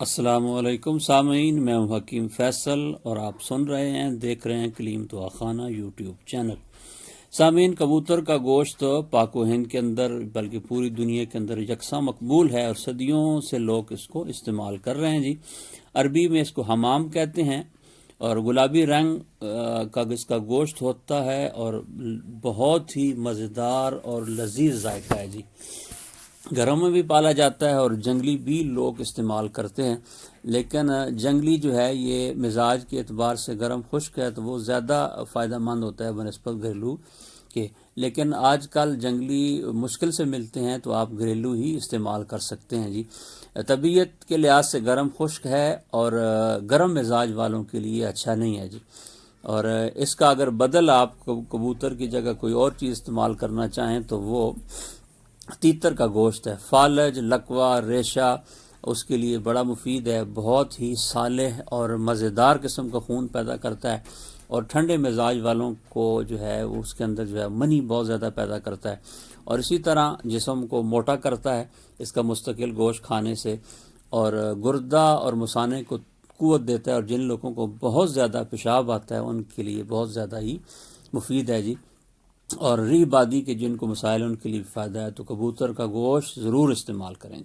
السلام علیکم سامعین، میں ہوں حکیم فیصل اور آپ سن رہے ہیں، دیکھ رہے ہیں کلیم دعا خانہ یوٹیوب چینل۔ سامعین، کبوتر کا گوشت پاک و ہند کے اندر بلکہ پوری دنیا کے اندر یکساں مقبول ہے اور صدیوں سے لوگ اس کو استعمال کر رہے ہیں جی۔ عربی میں اس کو حمام کہتے ہیں اور گلابی رنگ کا اس کا گوشت ہوتا ہے اور بہت ہی مزیدار اور لذیذ ذائقہ ہے جی۔ گھروں میں بھی پالا جاتا ہے اور جنگلی بھی لوگ استعمال کرتے ہیں، لیکن جنگلی جو ہے یہ مزاج کے اعتبار سے گرم خشک ہے تو وہ زیادہ فائدہ مند ہوتا ہے بنسبت گھریلو کے، لیکن آج کل جنگلی مشکل سے ملتے ہیں تو آپ گھریلو ہی استعمال کر سکتے ہیں جی۔ طبیعت کے لحاظ سے گرم خشک ہے اور گرم مزاج والوں کے لیے اچھا نہیں ہے جی، اور اس کا اگر بدل آپ کبوتر کی جگہ کوئی اور چیز استعمال کرنا چاہیں تو وہ تیتر کا گوشت ہے۔ فالج، لکوہ، ریشہ اس کے لیے بڑا مفید ہے، بہت ہی صالح اور مزیدار قسم کا خون پیدا کرتا ہے اور ٹھنڈے مزاج والوں کو جو ہے اس کے اندر جو ہے منی بہت زیادہ پیدا کرتا ہے اور اسی طرح جسم کو موٹا کرتا ہے اس کا مستقل گوشت کھانے سے، اور گردہ اور مثانے کو قوت دیتا ہے، اور جن لوگوں کو بہت زیادہ پیشاب آتا ہے ان کے لیے بہت زیادہ ہی مفید ہے جی۔ اور ریح بادی کے جن کو مسائل ان کے لیے فائدہ ہے، تو کبوتر کا گوشت ضرور استعمال کریں جی۔